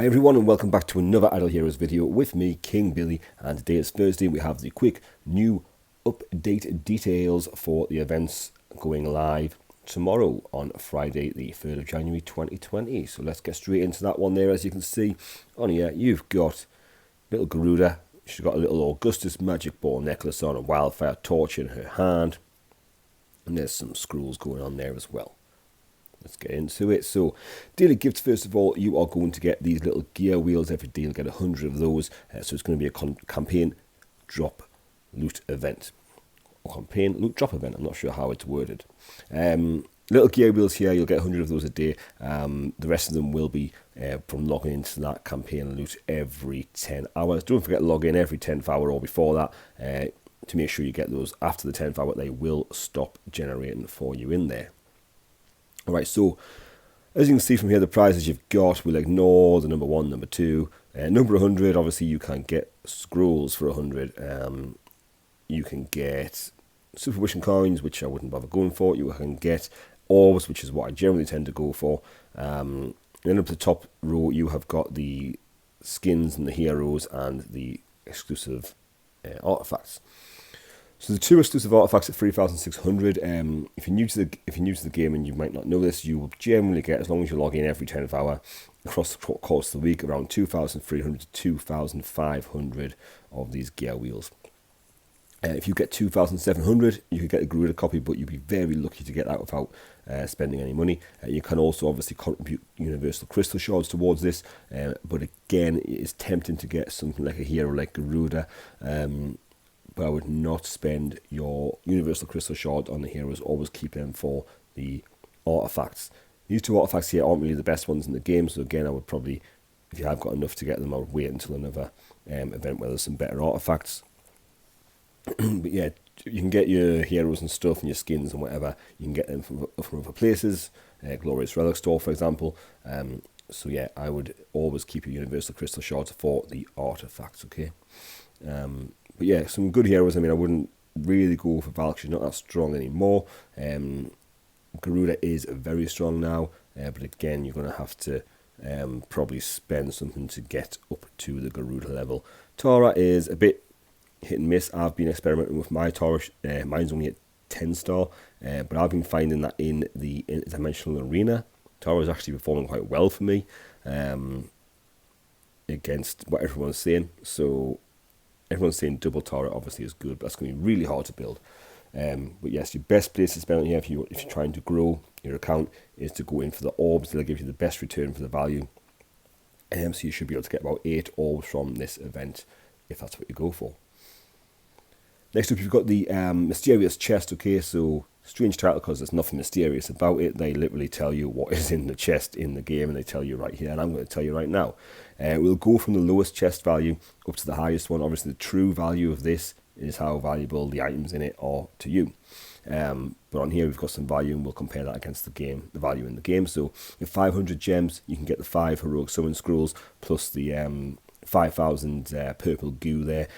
Hi everyone and welcome back to another Idle Heroes video with me, King Billy, and today is Thursday and we have the quick new update details for the events going live tomorrow on Friday the 3rd of January 2020. So let's get straight into that one there. As you can see on here, you've got little Garuda. She's got a little Augustus magic ball necklace on, a wildfire torch in her hand, and there's some scrolls going on there as well. Let's get into it. So, daily gifts, first of all, you are going to get these little gear wheels. Every day you'll get 100 of those. So it's going to be a campaign drop loot event. Or campaign loot drop event, I'm not sure how it's worded. Little gear wheels here, you'll get 100 of those a day. The rest of them will be from logging into that campaign loot every 10 hours. Don't forget to log in every 10th hour or before that to make sure you get those. After the 10th hour, they will stop generating for you in there. Alright, so as you can see from here, the prizes you've got, we'll ignore the number 1, number 2. Number 100, obviously you can get scrolls for 100. You can get super wishing coins, which I wouldn't bother going for. You can get orbs, which is what I generally tend to go for. And then up the top row, you have got the skins and the heroes and the exclusive artifacts. So the 2 exclusive artifacts at 3,600. If you're new to the game and you might not know this, you will generally get, as long as you log in every 10th hour across the course of the week, around 2,300 to 2,500 of these gear wheels. If you get 2,700, you could get a Garuda copy, but you'd be very lucky to get that without spending any money. You can also obviously contribute universal crystal shards towards this, but again, it is tempting to get something like a hero like Garuda. But I would not spend your universal crystal shard on the heroes. Always keep them for the artifacts. These 2 artifacts here aren't really the best ones in the game, so again, I would probably, if you have got enough to get them, I would wait until another event where there's some better artifacts. But yeah, you can get your heroes and stuff and your skins and whatever. You can get them from other places, Glorious Relic Store, for example. So yeah, I would always keep your universal crystal shards for the artifacts, okay? But yeah, some good heroes. I mean, I wouldn't really go for Valk. She's not that strong anymore. Garuda is very strong now, but again, you're going to have to probably spend something to get up to the Garuda level. Tara is a bit hit and miss. I've been experimenting with my Tara. Mine's only at 10 star, but I've been finding that in the interdimensional arena, Tara is actually performing quite well for me against what everyone's saying. So everyone's saying double Tara obviously is good, but that's going to be really hard to build. But yes, your best place to spend it here if you're trying to grow your account is to go in for the orbs. They'll give you the best return for the value. So you should be able to get about 8 orbs from this event if that's what you go for. Next up, you've got the mysterious chest. Okay, so strange title because there's nothing mysterious about it. They literally tell you what is in the chest in the game, and they tell you right here, and I'm going to tell you right now. We'll go from the lowest chest value up to the highest one. Obviously, the true value of this is how valuable the items in it are to you. But on here, we've got some value, and we'll compare that against the value in the game. So with 500 gems, you can get the 5 heroic summon scrolls plus the 5,000 purple goo there.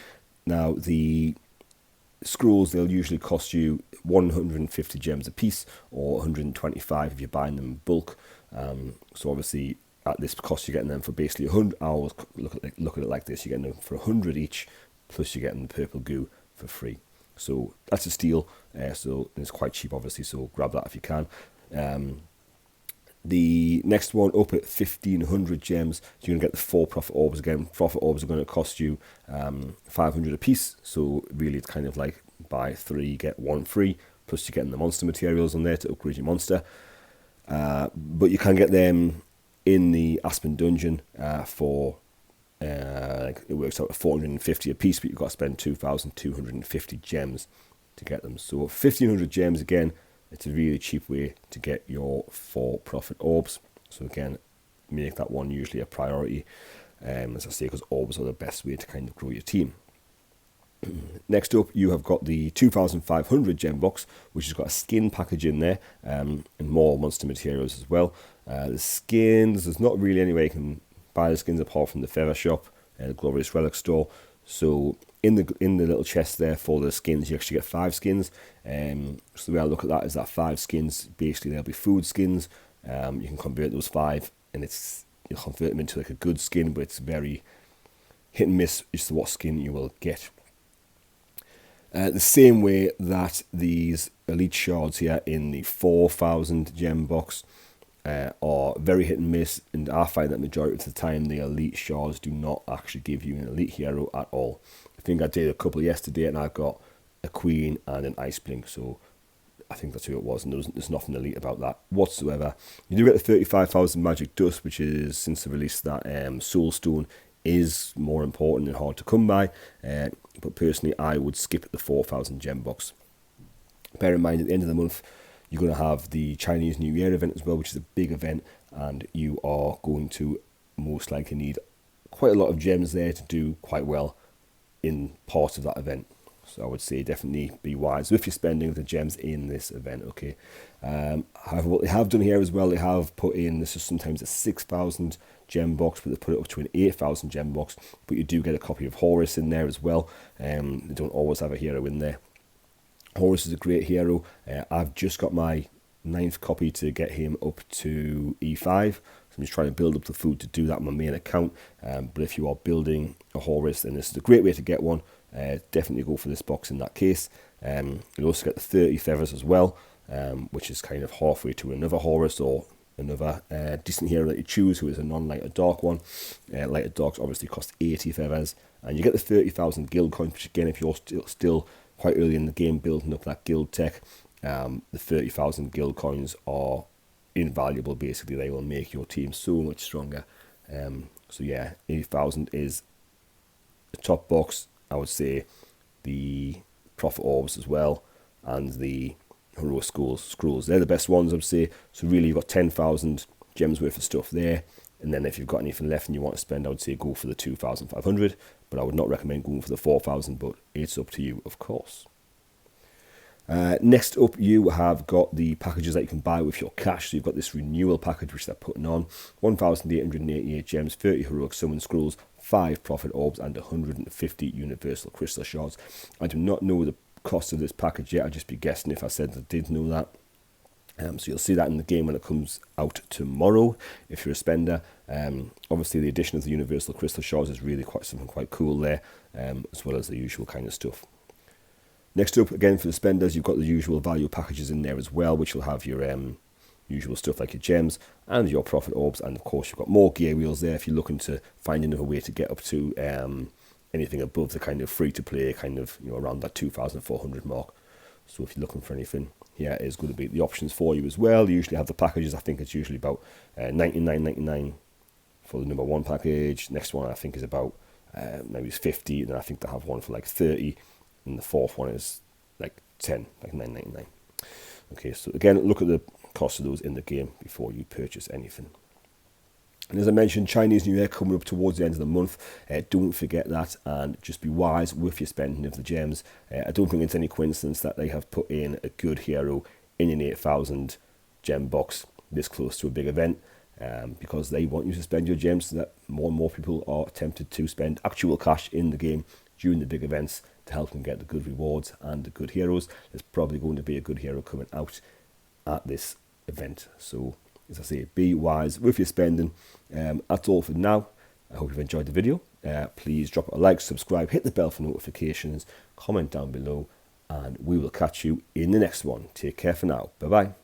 Now, the scrolls, they'll usually cost you 150 gems a piece, or 125 if you're buying them in bulk. So obviously, at this cost, you're getting them for basically 100 hours. Look at it like this: you're getting them for 100 each, plus you're getting the purple goo for free. So that's a steal. So it's quite cheap, obviously. So grab that if you can. The next one up at 1,500 gems, so you're going to get the 4 profit orbs again. Profit orbs are going to cost you 500 a piece. So really, it's kind of like buy 3 get 1 free. Plus you're getting the monster materials on there to upgrade your monster. But you can get them in the Aspen dungeon for it works out at 450 a piece, but you've got to spend 2,250 gems to get them. So 1,500 gems again. It's a really cheap way to get your 4 profit orbs. So again, make that one usually a priority, as I say, because orbs are the best way to kind of grow your team. Next up, you have got the 2,500 gem box, which has got a skin package in there, and more monster materials as well. The skins, there's not really any way you can buy the skins apart from the Feather Shop and the Glorious Relic Store. So in the little chest there for the skins, you actually get 5 skins. So the way I look at that is that 5 skins, basically they'll be food skins. You can convert those 5, and it's you'll convert them into like a good skin, but it's very hit and miss as to what skin you will get. The same way that these elite shards here in the 4,000 gem box are very hit and miss, and I find that majority of the time the elite shards do not actually give you an elite hero at all. I think I did a couple yesterday and I got a queen and an ice blink, so I think that's who it was, and there's nothing elite about that whatsoever. You do get the 35,000 magic dust, which is, since they released that soul stone, is more important and hard to come by, but personally I would skip the 4,000 gem box. Bear in mind, at the end of the month you're going to have the Chinese New Year event as well, which is a big event, and you are going to most likely need quite a lot of gems there to do quite well in part of that event. So I would say definitely be wise with your spending of the gems in this event, okay? However, what they have done here as well, they have put in, this is sometimes a 6,000 gem box, but they put it up to an 8,000 gem box, but you do get a copy of Horus in there as well. They don't always have a hero in there. Horus is a great hero. I've just got my 9th copy to get him up to E5. So I'm just trying to build up the food to do that on my main account. But if you are building a Horus, then this is a great way to get one. Definitely go for this box in that case. You'll also get the 30 feathers as well, which is kind of halfway to another Horus or another decent hero that you choose, who is a non-light or dark one. Light or darks obviously cost 80 feathers, and you get the 30,000 guild coins, which again, if you're still quite early in the game building up that guild tech, the 30,000 guild coins are invaluable. Basically, they will make your team so much stronger. So yeah, 80,000 is the top box. I would say the Prophet Orbs as well, and the Heroic Scrolls. They're the best ones, I would say. So really, you've got 10,000 gems worth of stuff there. And then if you've got anything left and you want to spend, I would say go for the 2,500. But I would not recommend going for the 4,000, but it's up to you, of course. Next up, you have got the packages that you can buy with your cash. So you've got this renewal package, which they're putting on. 1,888 gems, 30 Heroic Summon Scrolls, 5 Prophet Orbs, and 150 Universal Crystal Shards. I do not know the cost of this package yet. I'd just be guessing if I said I did know that. So you'll see that in the game when it comes out tomorrow, if you're a spender. Obviously, the addition of the Universal Crystal Shards is really something quite cool there, as well as the usual kind of stuff. Next up, again, for the spenders, you've got the usual value packages in there as well, which will have your usual stuff like your gems and your Prophet Orbs, and of course you've got more gear wheels there if you're looking to find another way to get up to anything above the kind of free-to-play, kind of, you know, around that 2,400 mark. So if you're looking for anything, here is going to be the options for you as well. You usually have the packages. I think it's usually about $99.99 for the number 1 package. Next one I think is about maybe it's 50, and then I think they have one for like 30, and the 4th one is like 10, like $9.99. Okay, so again, look at the cost of those in the game before you purchase anything. And as I mentioned, Chinese New Year coming up towards the end of the month. Don't forget that, and just be wise with your spending of the gems. I don't think it's any coincidence that they have put in a good hero in an 8,000 gem box this close to a big event, because they want you to spend your gems so that more and more people are tempted to spend actual cash in the game during the big events to help them get the good rewards and the good heroes. There's probably going to be a good hero coming out at this event. So, as I say, be wise with your spending. That's all for now. I hope you've enjoyed the video. Please drop a like, subscribe, hit the bell for notifications, comment down below, and we will catch you in the next one. Take care for now. Bye-bye.